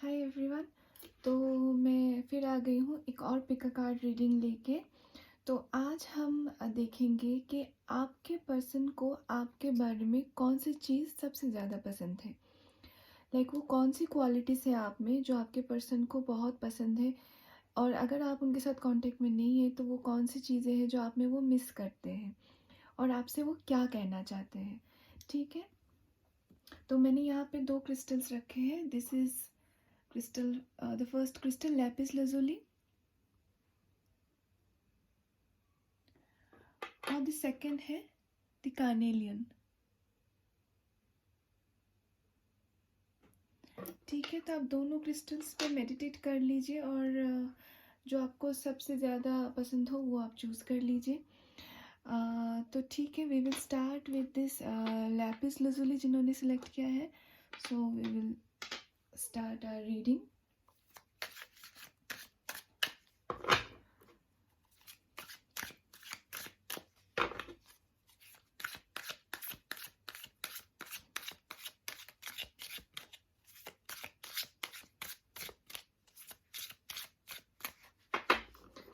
Hi everyone. तो मैं फिर आ गई हूँ एक और पिक अ कार्ड रीडिंग लेके। तो आज हम देखेंगे कि आपके पर्सन को आपके बारे में कौन सी चीज़ सबसे ज़्यादा पसंद है। वो कौन सी क्वालिटीज़ है आप में जो आपके पर्सन को बहुत पसंद है, और अगर आप उनके साथ कांटेक्ट में नहीं है तो वो कौन सी चीज़ें हैं जो आप में वो मिस करते हैं, और आपसे वो क्या कहना चाहते हैं। ठीक है, तो मैंने यहाँ पे 2 क्रिस्टल्स रखे हैं। This is crystal, the first crystal lapis lazuli, और the second है the carnelian। ठीक है, तो आप दोनों क्रिस्टल्स पे मेडिटेट कर लीजिए, और जो आपको सबसे ज़्यादा पसंद हो वो आप चूज़ कर लीजिए। तो ठीक है, we will start with this lapis lazuli जिन्होंने सिलेक्ट किया है। So we will start our reading.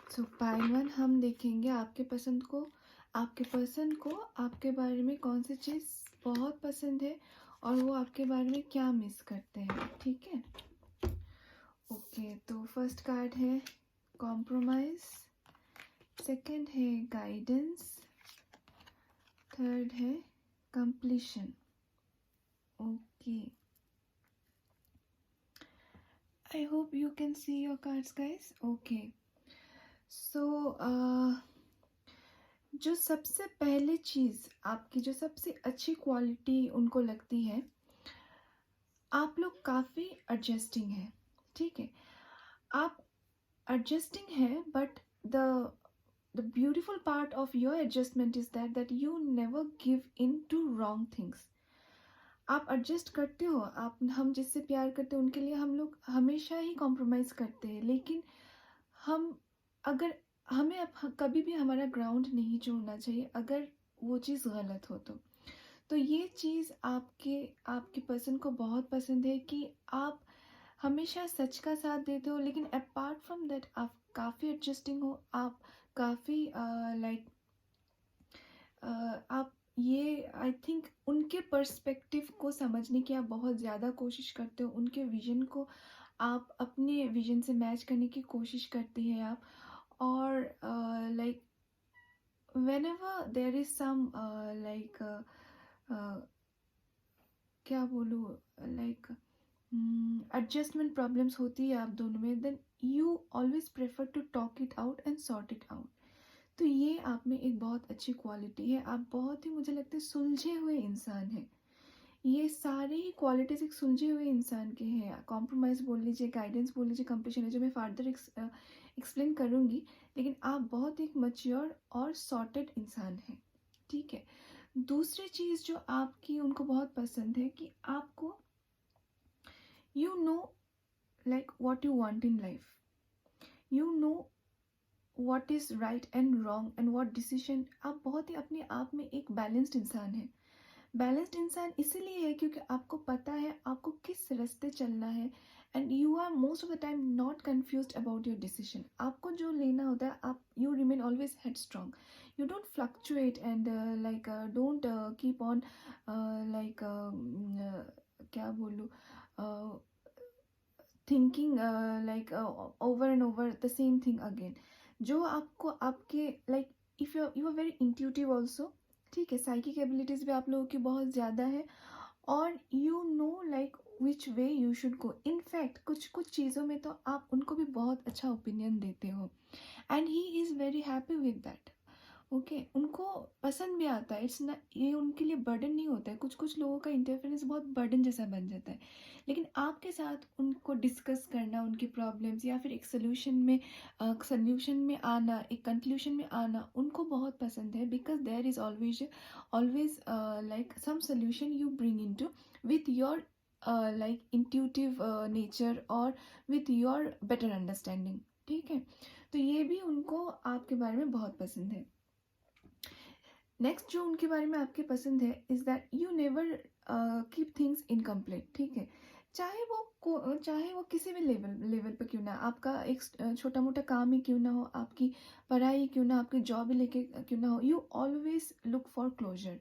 So pile one हम देखेंगे आपके पर्सन को आपके बारे में कौन सी चीज़ बहुत पसंद है, और वो आपके बारे में क्या मिस करते हैं। ठीक है, ओके। तो फर्स्ट कार्ड है कॉम्प्रोमाइज, सेकंड है गाइडेंस, थर्ड है completion. Okay, I hope you can see your cards guys. Okay, so जो सबसे पहले चीज़ आपकी, जो सबसे अच्छी क्वालिटी उनको लगती है, आप लोग काफ़ी एडजस्टिंग हैं। ठीक है, आप एडजस्टिंग है, but the beautiful part of your adjustment is that you never give in to wrong things. आप एडजस्ट करते हो, आप हम जिससे प्यार करते हैं उनके लिए हम लोग हमेशा ही कॉम्प्रोमाइज़ करते हैं, लेकिन हम अगर हमें अब कभी भी हमारा ग्राउंड नहीं छोड़ना चाहिए अगर वो चीज़ गलत हो तो ये चीज़ आपके आपके पर्सन को बहुत पसंद है कि आप हमेशा सच का साथ देते हो, लेकिन अपार्ट फ्रॉम दैट आप काफ़ी एडजस्टिंग हो। आप काफ़ी आप ये आई थिंक उनके पर्सपेक्टिव को समझने की आप बहुत ज़्यादा कोशिश करते हो, उनके विज़न को आप अपने विज़न से मैच करने की कोशिश करती हैं आप। और like whenever there is some क्या बोलूँ, लाइक एडजस्टमेंट प्रॉब्लम्स होती है आप दोनों में, then you always prefer to talk it out and sort it out. तो ये आप में एक बहुत अच्छी क्वालिटी है। आप बहुत ही, मुझे लगता है, सुलझे हुए इंसान हैं। ये सारे ही क्वालिटीज़ एक सुलझे हुए इंसान के हैं। कॉम्प्रोमाइज़ बोल लीजिए, गाइडेंस बोल लीजिए, कंप्लीशन है जो मैं फर्दर एक्सप्लेन करूँगी, लेकिन आप बहुत एक मैच्योर और सॉर्टेड इंसान हैं। ठीक है, दूसरी चीज़ जो आपकी उनको बहुत पसंद है कि आपको you know like what you want in life, you know what is right and wrong and what decision. आप बहुत ही अपने आप में एक बैलेंस्ड इंसान है। बैलेंस्ड इंसान इसीलिए है क्योंकि आपको पता है आपको किस रास्ते चलना है, and you are most of the time not confused about your decision. आपको जो लेना होता है, आप you remain always head strong, you don't fluctuate and don't keep on क्या बोलूँ, thinking over and over the same thing again. जो आपको आपके like if you are very intuitive also. ठीक है, साइकिक एबिलिटीज़ भी आप लोगों की बहुत ज़्यादा है, और you know like which way you should go. In fact कुछ कुछ चीज़ों में तो आप उनको भी बहुत अच्छा ओपिनियन देते हो, and he is very happy with that. Okay, उनको पसंद भी आता है। इट्स ना, ये उनके लिए बर्डन नहीं होता है। कुछ कुछ लोगों का इंटरफेरेंस बहुत बर्डन जैसा बन जाता है, लेकिन आपके साथ उनको डिस्कस करना, उनकी प्रॉब्लम्स, या फिर एक सोल्यूशन में आना, एक कंक्लूशन में आना उनको बहुत पसंद है, because there is always like some solution you bring in to with your like intuitive nature और विथ योर बेटर अंडरस्टैंडिंग। ठीक है, तो ये भी उनको आपके बारे में बहुत पसंद है। नेक्स्ट जो उनके बारे में आपके पसंद है is that you never keep things incomplete. ठीक है, चाहे वो किसी भी लेवल पे क्यों ना, आपका एक छोटा मोटा काम ही क्यों ना हो, आपकी पढ़ाई क्यों ना, आपकी जॉब ही लेके क्यों ना हो, you always look for closure.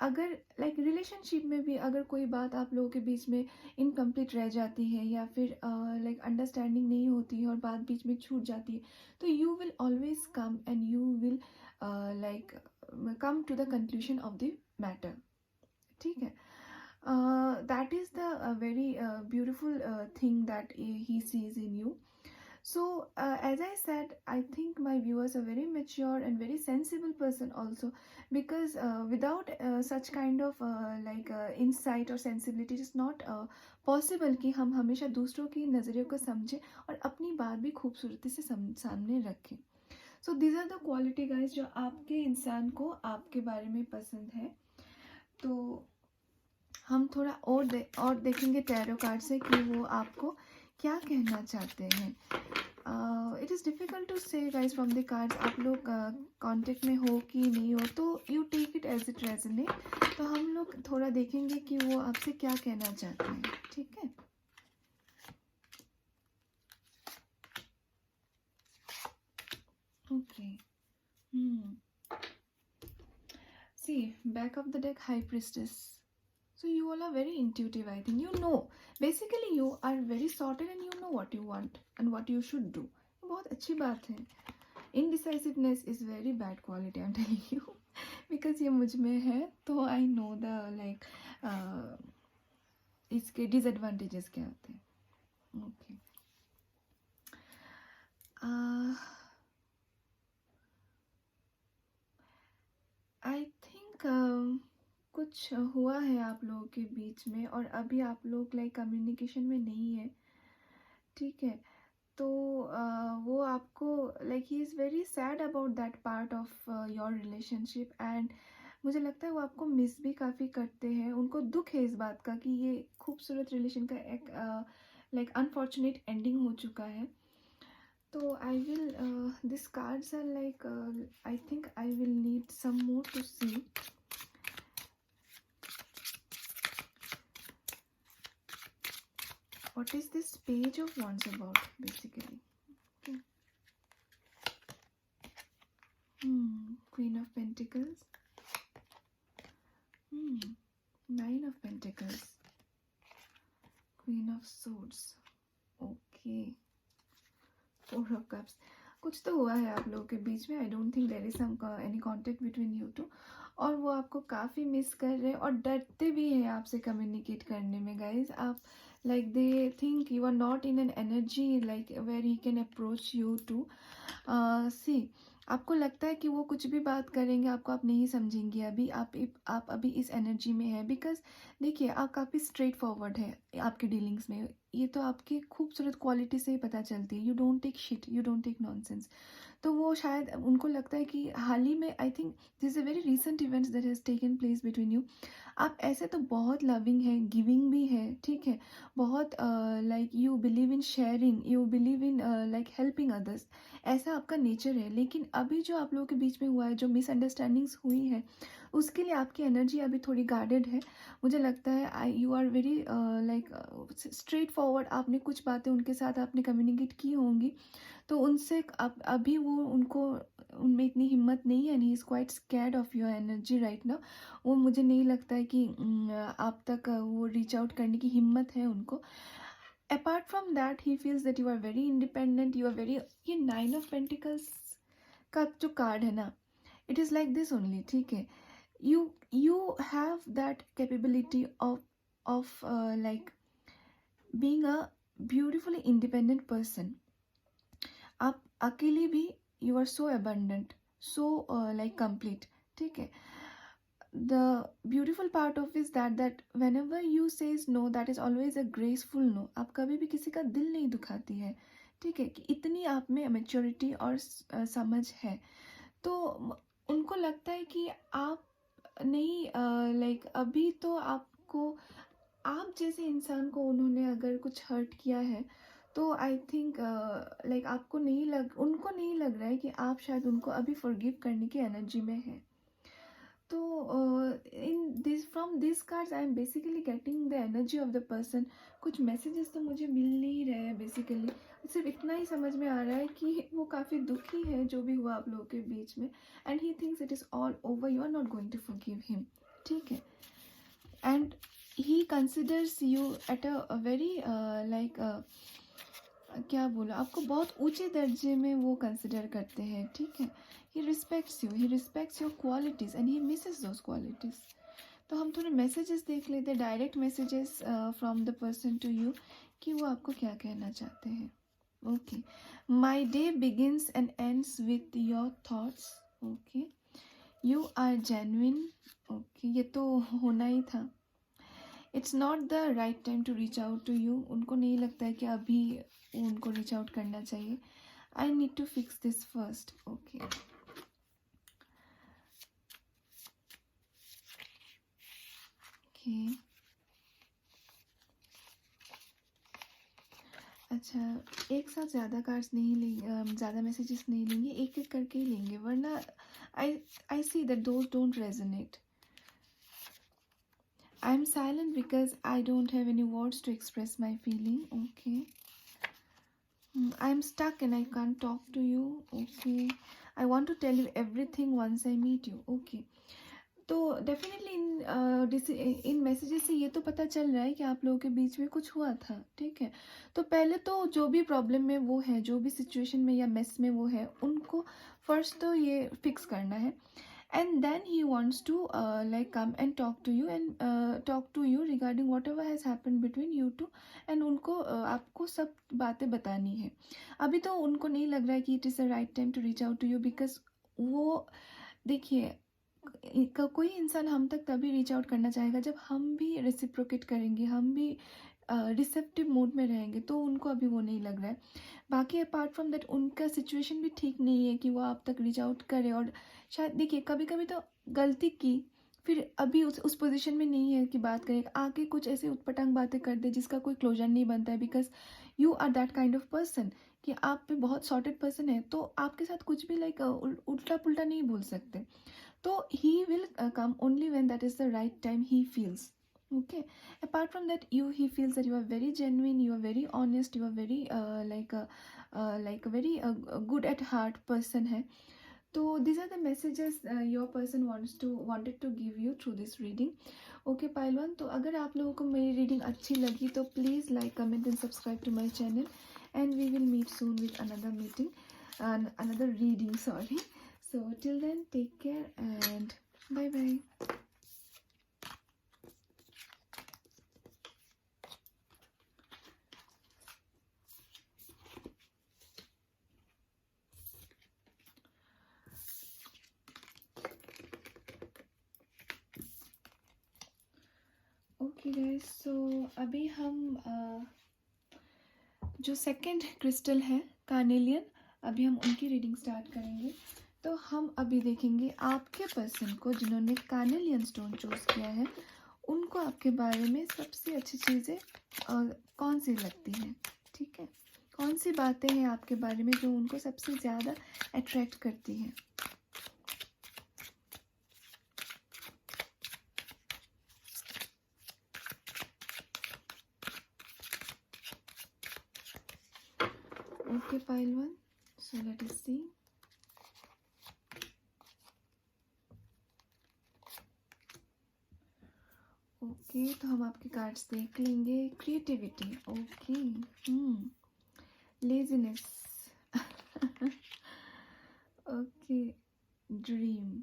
अगर लाइक रिलेशनशिप में भी अगर कोई बात आप लोगों के बीच में इनकम्प्लीट रह जाती है, या फिर लाइक अंडरस्टैंडिंग नहीं होती है और बात बीच में छूट जाती है, तो you will always come and you will like come to the conclusion of the matter. ठीक है, that is the very beautiful thing that he sees in you. So as I said, I think my viewers are very mature and very sensible person also, because without such kind of insight or sensibility, it is not possible कि हम हमेशा दूसरों की नज़रियों को समझें और अपनी बात भी खूबसूरती से सामने रखें। So these are the quality guys जो आपके इंसान को आपके बारे में पसंद है। तो हम थोड़ा और देखेंगे टैरो कार्ड से कि वो आपको क्या कहना चाहते हैं। It is difficult to say guys from the cards, आप लोग कांटेक्ट में हो कि नहीं हो, तो you take it as it resonate. तो हम लोग थोड़ा देखेंगे कि वो आपसे क्या कहना चाहते हैं। ठीक है, okay. See back of the deck, high priestess. So you all are very intuitive, I think. You know, basically you are very sorted and you know what you want and what you should do. बहुत अच्छी बात है। Indecisiveness is very bad quality, I'm telling you, because ये मुझ में है, तो I know the like इसके disadvantages क्या होते हैं। Okay. I think कुछ हुआ है आप लोगों के बीच में और अभी आप लोग लाइक कम्युनिकेशन में नहीं है। ठीक है, तो वो आपको like he is very sad about that part of your relationship, and मुझे लगता है वो आपको मिस भी काफ़ी करते हैं। उनको दुख है इस बात का कि ये खूबसूरत रिलेशन का एक लाइक अनफॉर्चुनेट एंडिंग हो चुका है। तो I will this cards are like I think I will need some more to see. What is this page of wands about basically? Okay. Queen of Pentacles. Nine of Pentacles. Queen of Swords. Okay. Four of Cups. कुछ तो हुआ है आप लोगों के बीच में। I don't think there is some any contact between you two, और वो आपको काफ़ी मिस कर रहे हैं और डरते भी हैं आपसे कम्युनिकेट करने में गाइज। आप like they think you are not in an energy like where he can approach you to see. आपको लगता है कि वो कुछ भी बात करेंगे आपको, आप नहीं समझेंगे अभी, आप अभी इस एनर्जी में है, बिकॉज देखिए आप काफ़ी स्ट्रेट फॉरवर्ड है आपके डीलिंग्स में। ये तो आपकी खूबसूरत क्वालिटी से ही पता चलती है। You don't take shit, you don't take nonsense. तो वो शायद उनको लगता है कि हाल ही में, I think this a very recent events that has taken place between you. आप ऐसे तो बहुत लविंग है, गिविंग भी है, ठीक है, बहुत like you believe in sharing, you believe in like helping others, ऐसा आपका नेचर है। लेकिन अभी जो आप लोगों के बीच में हुआ है, जो मिसअंडरस्टैंडिंग्स हुई है, उसके लिए आपकी एनर्जी अभी थोड़ी गार्डेड है। मुझे लगता है you are very like straightforward. आपने कुछ बातें उनके साथ आपने कम्युनिकेट की होंगी, तो उनसे अब अभी वो उनको उनमें इतनी हिम्मत नहीं है, and he is quite scared of your energy right now. वो मुझे नहीं लगता है कि आप तक वो रीच आउट करने की हिम्मत है उनको। Apart from that he feels that you are very independent, you are very, ये नाइन ऑफ पेंटिकल्स का जो कार्ड है ना, it is like this only. ठीक है, you have that capability of like being a beautifully independent person. आप अकेले भी you are so abundant, so like complete. ठीक है, the beautiful part of is that whenever you says no, that is always a graceful no. आप कभी भी किसी का दिल नहीं दुखाती है। ठीक है, कि इतनी आप में मेच्योरिटी और समझ है। तो उनको लगता है कि आप नहीं लाइक अभी तो आपको, आप जैसे इंसान को उन्होंने अगर कुछ हर्ट किया है, तो आई थिंक लाइक उनको नहीं लग रहा है कि आप शायद उनको अभी फॉरगिव करने की एनर्जी में है। तो in this from this cards I am basically getting the energy of the person. कुछ मैसेजेस तो मुझे मिल नहीं रहे हैं बेसिकली. सिर्फ इतना ही समझ में आ रहा है कि वो काफ़ी दुखी है जो भी हुआ आप लोगों के बीच में. And he thinks it is all over. You are not going to forgive him. ठीक है. And he considers you at a very like क्या बोला आपको, बहुत ऊंचे दर्जे में वो कंसिडर करते हैं. ठीक है. He respects you, he respects your qualities and he misses those qualities. तो हम थोड़े मैसेजेस देख लेते हैं, direct messages from the person to you, कि वो आपको क्या कहना चाहते हैं. Okay. My day begins and ends with your thoughts. Okay. You are genuine. Okay, ये तो होना ही था. It's not the right time to reach out to you. उनको नहीं लगता है कि अभी उनको रीच आउट करना चाहिए. I need to fix this first. Okay. Okay. अच्छा, एक साथ ज़्यादा कार्ड्स नहीं लेंगे, ज़्यादा मैसेजेस नहीं लेंगे, एक एक करके ही लेंगे, वरना I see that those don't resonate. I am silent because I don't have any words to express my feeling. Okay. I am stuck and I can't talk to you. Okay. I want to tell you everything once I meet you. Okay. तो definitely in messages से ये तो पता चल रहा है कि आप लोगों के बीच में कुछ हुआ था. ठीक है. तो पहले तो जो भी प्रॉब्लम में वो है, जो भी सिचुएशन में या मेस में वो है, उनको फर्स्ट तो ये फिक्स करना है. And then he wants to like come and talk to you and talk to you regarding whatever has happened between you two. And उनको आपको सब बातें बतानी है. अभी तो उनको नहीं लग रहा है कि it is the right time to reach out to you, because वो देखिए, कोई इंसान हम तक तभी रीच आउट करना चाहेगा जब हम भी रेसिप्रोकेट करेंगे, हम भी रिसेप्टिव मोड में रहेंगे. तो उनको अभी वो नहीं लग रहा है. बाकी अपार्ट फ्रॉम दैट उनका सिचुएशन भी ठीक नहीं है कि वो आप तक रीच आउट करे. और शायद देखिए, कभी कभी तो गलती की, फिर अभी उस पोजीशन में नहीं है कि बात करें, आके कुछ ऐसे उटपटांग बातें कर दे जिसका कोई क्लोजर नहीं बनता है. Because you are that kind of person कि आप पे बहुत सॉर्टेड पर्सन है, तो आपके साथ कुछ भी लाइक उल्टा पुल्टा नहीं बोल सकते. तो he will come only when that is the right time he feels. Okay. Apart from that, he feels that you are very genuine, you are very honest, you are very like a very good at heart person है. तो these are the messages your person wanted to give you through this reading. Okay पाइलवान, तो अगर आप लोगों को मेरी reading अच्छी लगी तो please like, comment and subscribe to my channel. And we will meet soon with another reading, sorry. So till then, take care and bye bye. Okay guys, so अभी हम जो सेकंड क्रिस्टल है carnelian, अभी हम उनकी reading start करेंगे. तो हम अभी देखेंगे आपके पर्सन को जिन्होंने कार्नेलियन स्टोन चूज़ किया है, उनको आपके बारे में सबसे अच्छी चीज़ें कौन सी लगती हैं. ठीक है. कौन सी बातें हैं आपके बारे में जो उनको सबसे ज़्यादा अट्रैक्ट करती हैं. Okay pile one, so let us see. Okay, तो हम आपके कार्ड्स देख लेंगे. Creativity. Okay. Laziness. Okay. Dream.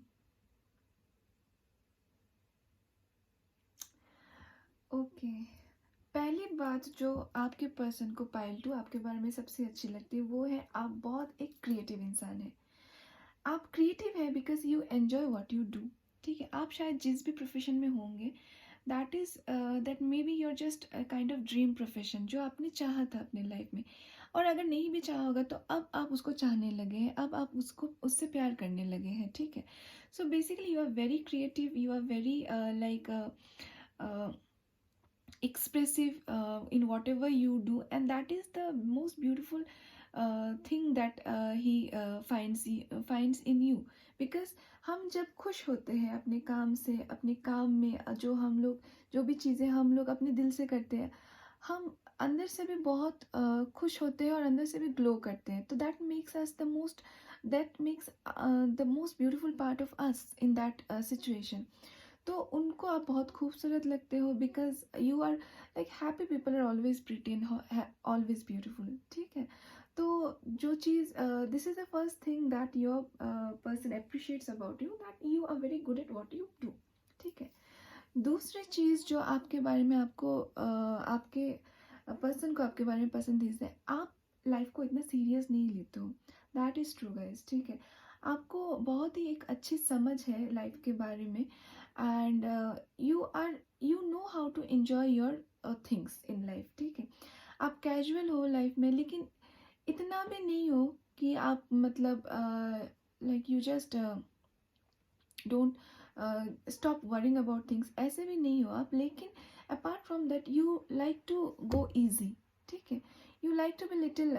Okay. पहली बात जो आपके पर्सन को पाइल टू आपके बारे में सबसे अच्छी लगती है वो है आप बहुत एक क्रिएटिव इंसान है. आप क्रिएटिव है because you enjoy what you do. ठीक है. आप शायद जिस भी प्रोफेशन में होंगे, that may be your just kind of dream profession जो आपने चाहा था अपने लाइफ में. और अगर नहीं भी चाहा होगा तो अब आप उसको चाहने लगे हैं, अब आप उससे प्यार करने लगे हैं. ठीक है. So basically you are very creative, you are very like expressive in whatever you do, and that is the most beautiful thing that he finds in you. Because हम जब खुश होते हैं अपने काम से, अपने काम में जो हम लोग, जो भी चीज़ें हम लोग अपने दिल से करते हैं, हम अंदर से भी बहुत खुश होते हैं और अंदर से भी ग्लो करते हैं। तो that makes the most beautiful part of us in that situation. तो उनको आप बहुत खूबसूरत लगते हो, because you are like happy people are always pretty and always beautiful. ठीक है, तो जो चीज़ this is the first thing that your person appreciates about you, that you are very good at what you do. ठीक है, दूसरी चीज़ जो आपके बारे में आपको आपके पर्सन को आपके बारे में पसंदीदा है, आप लाइफ को इतना सीरियस नहीं लेते हो। That is true guys. ठीक है, आपको बहुत ही एक अच्छी समझ है लाइफ के बारे में, and you know how to enjoy your things in life. ठीक है, आप कैजुअल हो लाइफ में, लेकिन इतना भी नहीं हो कि आप मतलब like you just don't stop worrying about things, ऐसे भी नहीं हो आप। लेकिन apart from that you like to go easy. ठीक है, you like to be little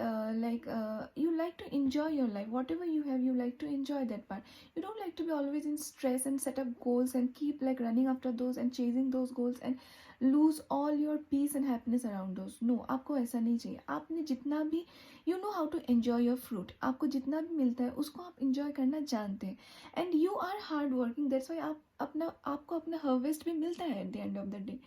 you like to enjoy your life, whatever you have, you like to enjoy that part. You don't like to be always in stress and set up goals and keep like running after those and chasing those goals and lose all your peace and happiness around those. No, आपको ऐसा नहीं चाहिए। आपने जितना भी you know how to enjoy your fruit, आपको जितना भी मिलता है उसको आप enjoy करना जानते हैं, and you are hard working, that's why आपको अपना harvest भी मिलता है at the end of the day।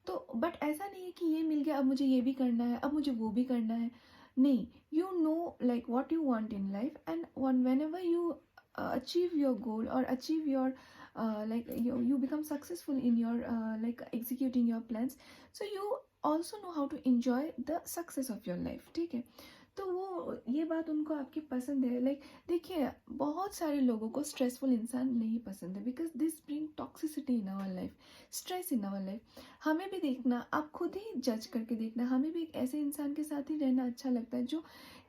तो बट ऐसा नहीं है कि ये मिल गया अब मुझे ये भी करना है, अब मुझे वो भी करना है। नहीं, you know like what you want in life, and whenever you achieve your goal or achieve your like you become successful in your like executing your plans, so you also know how to enjoy the success of your life। ठीक है, तो वो ये बात उनको आपकी पसंद है। लाइक देखिए, बहुत सारे लोगों को स्ट्रेसफुल इंसान नहीं पसंद है, because this bring toxicity in our life, stress in our life. हमें भी देखना, आप खुद ही जज करके देखना, हमें भी एक ऐसे इंसान के साथ ही रहना अच्छा लगता है जो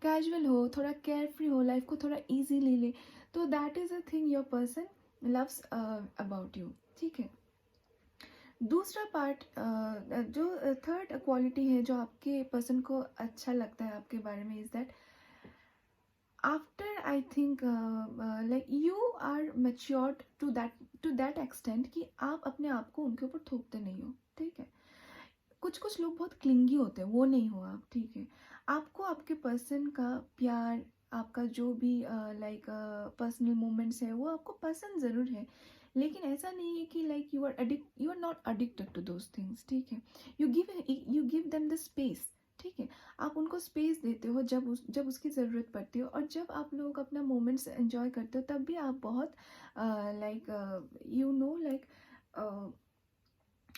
कैजुअल हो, थोड़ा केयर फ्री हो, लाइफ को थोड़ा ईजी ले ले। तो that is a thing your person loves about you. ठीक है, दूसरा पार्ट जो थर्ड क्वालिटी है जो आपके पर्सन को अच्छा लगता है आपके बारे में, is that after I think like you are matured to that extent कि आप अपने आप को उनके ऊपर थोपते नहीं हो। ठीक है, कुछ लोग बहुत क्लिंगी होते हैं, वो नहीं हो आप। ठीक है, आपको आपके पर्सन का प्यार, आपका जो भी लाइक पर्सनल मोमेंट्स है वो आपको पसंद ज़रूर है, लेकिन ऐसा नहीं है कि like you are not addicted to those things. ठीक है, you give them the space. ठीक है, आप उनको स्पेस देते हो जब उसकी ज़रूरत पड़ती है, और जब आप लोग अपना मोमेंट्स एंजॉय करते हो तब भी आप बहुत like you know like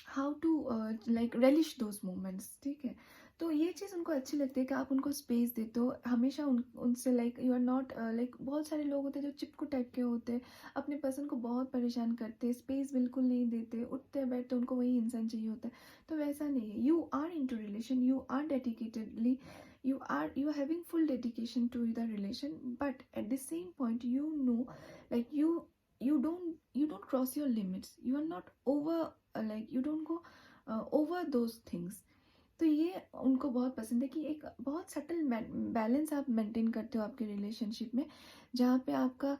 how to like relish those moments. ठीक है, तो ये चीज़ उनको अच्छी लगती है कि आप उनको स्पेस देते हो हमेशा। उनसे like you are not like बहुत सारे लोग होते हैं जो चिपकू टाइप के होते हैं, अपने पर्सन को बहुत परेशान करते हैं, स्पेस बिल्कुल नहीं देते, उठते बैठते उनको वही इंसान चाहिए होता है। तो वैसा नहीं है, you are into relation, you are dedicatedly, you are having full dedication to the relation, but at the same point you know like you don't cross your limits, you are not over like you don't go over those things। तो ये उनको बहुत पसंद है कि एक बहुत subtle balance आप मेंटेन करते हो आपके रिलेशनशिप में, जहाँ पे आपका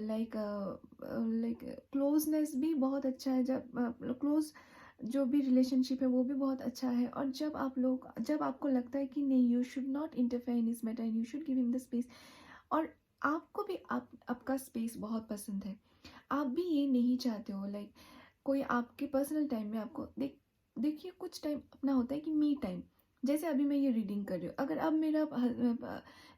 लाइक क्लोजनेस भी बहुत अच्छा है, जब क्लोज जो भी रिलेशनशिप है वो भी बहुत अच्छा है। और जब आपको लगता है कि नहीं, you should not interfere in his matter and you should give him the space, और आपको भी आपका स्पेस बहुत पसंद है। आप भी ये नहीं चाहते हो लाइक कोई आपके पर्सनल टाइम में आपको देखिए कुछ टाइम अपना होता है कि मी टाइम, जैसे अभी मैं ये रीडिंग कर रही हूँ, अगर अब मेरा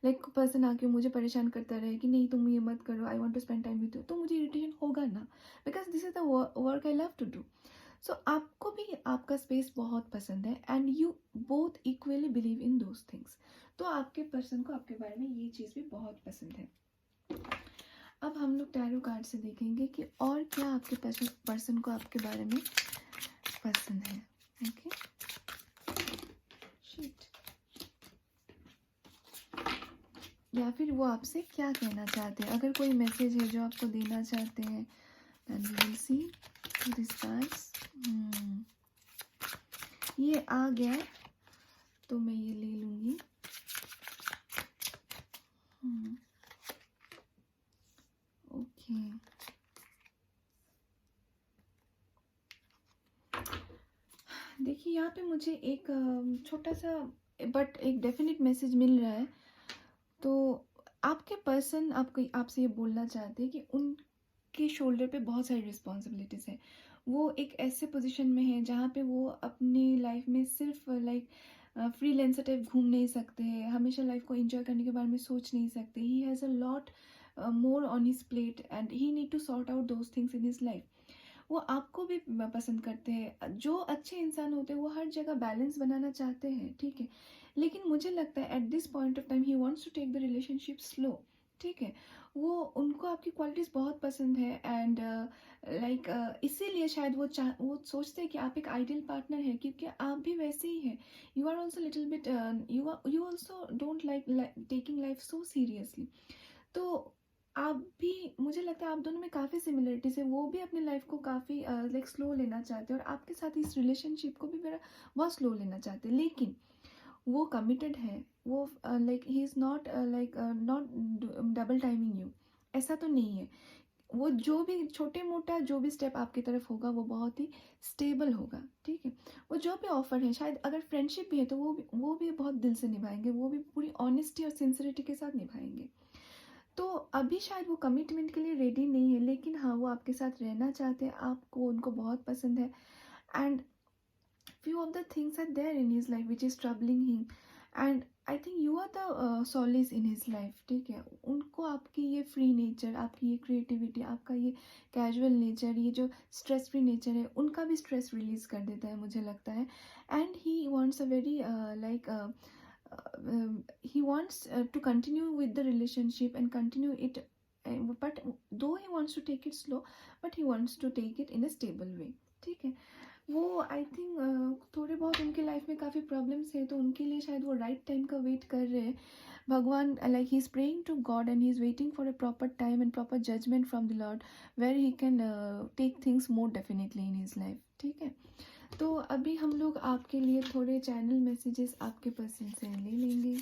लाइक पर्सन आके मुझे परेशान करता रहे कि नहीं तुम ये मत करो, I want to spend time with you, तो मुझे इरिटेशन होगा ना, because this is the work I love to do. So आपको भी आपका स्पेस बहुत पसंद है, and you both equally believe in those things. तो आपके पर्सन को आपके बारे में ये चीज़ भी बहुत पसंद है। अब हम लोग टैरो कार्ड से देखेंगे कि और क्या आपके पर्सन को आपके बारे में पसंद है। ओके, शिट, या फिर वो आपसे क्या कहना चाहते हैं, अगर कोई मैसेज है जो आपको देना चाहते हैं, then we will see this cards. ये आ गया तो मैं ये ले लूँगी। ओके, देखिए यहाँ पे मुझे एक छोटा सा बट एक डेफिनेट मैसेज मिल रहा है। तो आपके पर्सन आपको आपसे ये बोलना चाहते हैं कि उनके शोल्डर पे बहुत सारी रिस्पॉन्सिबिलिटीज़ है। वो एक ऐसे पोजीशन में है जहाँ पे वो अपनी लाइफ में सिर्फ लाइक फ्रीलांसर टाइप घूम नहीं सकते हैं, हमेशा लाइफ को एंजॉय करने के बारे में सोच नहीं सकते। He has a lot more on his plate and he need to sort out those things in his life. वो आपको भी पसंद करते हैं। जो अच्छे इंसान होते हैं वो हर जगह बैलेंस बनाना चाहते हैं, ठीक है। लेकिन मुझे लगता है at this point of time he wants to take the relationship slow, ठीक है। वो उनको आपकी क्वालिटीज़ बहुत पसंद है एंड लाइक इसीलिए शायद वो सोचते हैं कि आप एक आइडियल पार्टनर है, क्योंकि आप भी वैसे ही हैं। You are also little bit you also don't like taking life so seriously. तो आप भी, मुझे लगता है आप दोनों में काफ़ी सिमिलरिटीज़ है। वो भी अपनी लाइफ को काफ़ी लाइक स्लो लेना चाहते हैं और आपके साथ इस रिलेशनशिप को भी मेरा बहुत स्लो लेना चाहते हैं। लेकिन वो कमिटेड है। वो like he is not like not double timing you, ऐसा तो नहीं है। वो जो भी छोटे मोटा जो भी स्टेप आपकी तरफ होगा वो बहुत ही स्टेबल होगा, ठीक है। वो जो भी ऑफर है, शायद अगर फ्रेंडशिप भी है तो वो भी बहुत दिल से निभाएंगे, वो भी पूरी ऑनेस्टी और सिंसिरिटी के साथ निभाएंगे। तो अभी शायद वो कमिटमेंट के लिए रेडी नहीं है, लेकिन हाँ वो आपके साथ रहना चाहते हैं, आपको उनको बहुत पसंद है। And few of the things are there in his life which is troubling him, and I think you are the solace in his life, ठीक है। उनको आपकी ये फ्री नेचर, आपकी ये क्रिएटिविटी, आपका ये कैजुअल नेचर, ये जो स्ट्रेस फ्री नेचर है, उनका भी स्ट्रेस रिलीज कर देता है मुझे लगता है। And he wants a very like he wants to continue with the relationship and continue it, but though he wants to take it slow, but he wants to take it in a stable way, ठीक है। वो I think थोड़े बहुत उनके life में काफ़ी problems है, तो उनके लिए शायद वो राइट टाइम का वेट कर रहे हैं। भगवान like he is praying to God and he is waiting for a proper time and proper judgement from the lord where he can take things more definitely in his life, ठीक है। तो अभी हम लोग आपके लिए थोड़े चैनल मैसेजेस आपके पर्सन से ले लेंगे।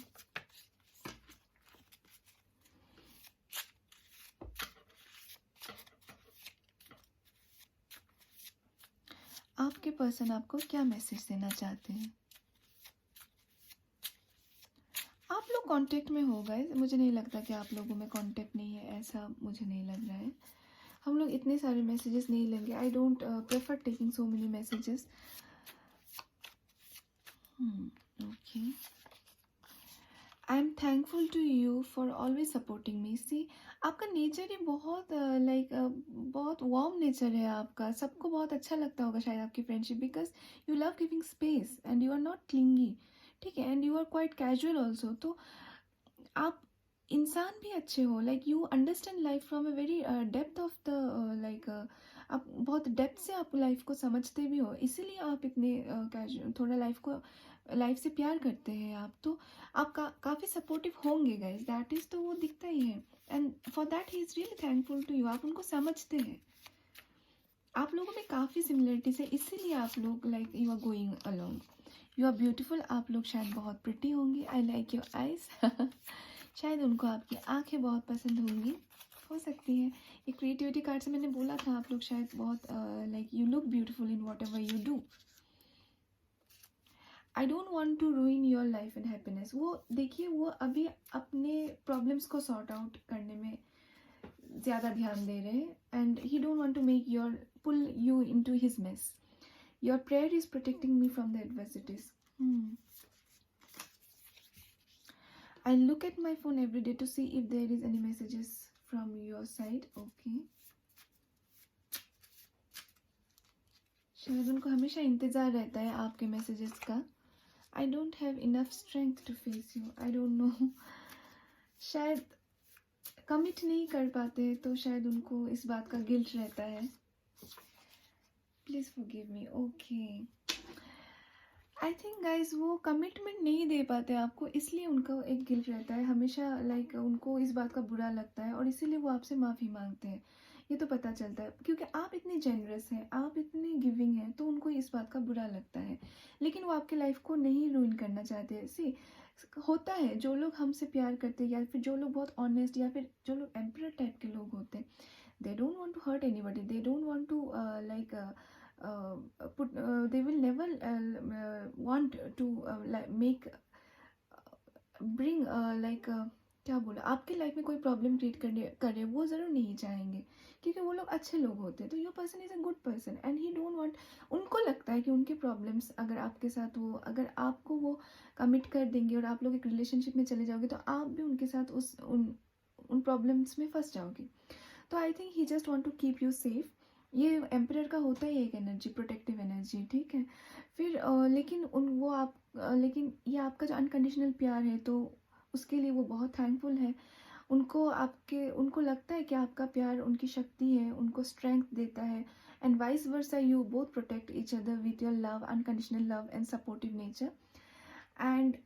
आपके पर्सन आपको क्या मैसेज देना चाहते हैं? आप लोग कांटेक्ट में हो गए, मुझे नहीं लगता कि आप लोगों में कांटेक्ट नहीं है, ऐसा मुझे नहीं लग रहा है। हम लोग इतने सारे मैसेजेस नहीं लेंगे। I don't prefer taking so many messages. Okay, I am thankful to you for always supporting me. See, आपका नेचर ही बहुत लाइक बहुत वार्म नेचर है आपका। सबको बहुत अच्छा लगता होगा शायद आपकी friendship, because you love giving space and you are not clingy, ठीक है। And you are quite casual also. तो आप इंसान भी अच्छे हो, like you understand life from a very depth of the like आप बहुत डेप्थ से आप लाइफ को समझते भी हो, इसीलिए आप इतने थोड़ा लाइफ से प्यार करते हैं आप। तो आप काफ़ी सपोर्टिव होंगे गाइज, दैट इज़, तो वो दिखता ही है। And for that he is really thankful to you. आप उनको समझते हैं, आप लोगों में काफ़ी सिमिलरिटीज है, इसीलिए आप लोग like you are going along. You are beautiful. आप लोग शायद बहुत प्रिटी होंगी। I like your eyes. शायद उनको आपकी आंखें बहुत पसंद होंगी, हो सकती है। ये क्रिएटिविटी कार्ड से मैंने बोला था आप लोग शायद बहुत like you look beautiful in whatever you do. I don't want to ruin your life and happiness. वो देखिए, वो अभी अपने प्रॉब्लम्स को सॉर्ट आउट करने में ज़्यादा ध्यान दे रहे हैं, and he don't want to make your pull you into his mess. Your prayer is protecting me from the adversities. I look at my phone every day to see if there is any messages from your side. Okay. शायद उनको हमेशा इंतज़ार रहता है आपके messages का। I don't have enough strength to face you. I don't know. शायद commit नहीं कर पाते, तो शायद उनको इस बात का गिल्ट रहता है। Please forgive me. Okay, I think guys वो कमिटमेंट नहीं दे पाते आपको, इसलिए उनका एक गिल्ट रहता है हमेशा, लाइक उनको इस बात का बुरा लगता है और इसीलिए वो आपसे माफ़ी मांगते हैं। ये तो पता चलता है, क्योंकि आप इतने जेनरस हैं, आप इतने गिविंग हैं, तो उनको इस बात का बुरा लगता है, लेकिन वो आपके लाइफ को नहीं रूइन करना चाहते। सी होता है, जो लोग हमसे प्यार करते हैं या फिर जो लोग बहुत ऑनेस्ट या फिर जो लोग एम्परर टाइप के लोग होते हैं, they don't want to hurt anybody, they don't want to they will never want to like make bring क्या बोला, आपके लाइफ में कोई प्रॉब्लम क्रिएट करने करे वो ज़रूर नहीं चाहेंगे, क्योंकि वो लोग अच्छे लोग होते हैं। तो your person is a good person and he don't want, उनको लगता है कि उनके प्रॉब्लम्स अगर आपके साथ वो, अगर आपको वो कमिट कर देंगे और आप लोग एक रिलेशनशिप में चले जाओगे, तो आप भी उनके साथ उन प्रॉब्लम्स में फंस जाओगे। तो I think he just want to keep you safe. ये एम्परर का होता है एक एनर्जी, प्रोटेक्टिव एनर्जी, ठीक है। फिर लेकिन लेकिन ये आपका जो अनकंडीशनल प्यार है, तो उसके लिए वो बहुत थैंकफुल है। उनको लगता है कि आपका प्यार उनकी शक्ति है, उनको स्ट्रेंथ देता है, and vice versa you both protect each other with your love, unconditional love and supportive nature. And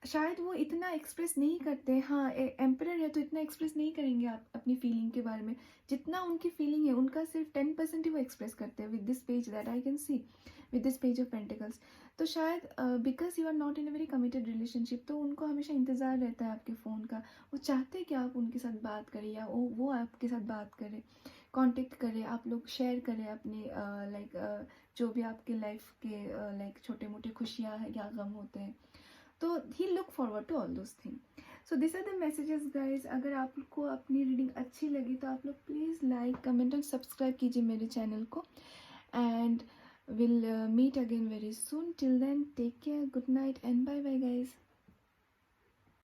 शायद वो इतना एक्सप्रेस नहीं करते, हाँ एम्परर है तो इतना एक्सप्रेस नहीं करेंगे आप अपनी फीलिंग के बारे में, जितना उनकी फीलिंग है उनका सिर्फ 10% ही वो एक्सप्रेस करते हैं, with this page that I can see, with this page of pentacles. तो शायद because you are not in a very committed relationship, तो उनको हमेशा इंतज़ार रहता है आपके फ़ोन का, वो चाहते हैं कि आप उनके साथ बात करें या वो आपके साथ बात करें, कांटेक्ट करें, आप लोग शेयर करें अपने जो भी आपके लाइफ के छोटे मोटे खुशियाँ या गम होते हैं। तो he look forward to all those thing. So this are the messages guys. अगर आपको अपनी रीडिंग अच्छी लगी तो आप लोग प्लीज़ लाइक, कमेंट और सब्सक्राइब कीजिए मेरे चैनल को, and will meet again very soon. Till then take care, good night and bye bye guys.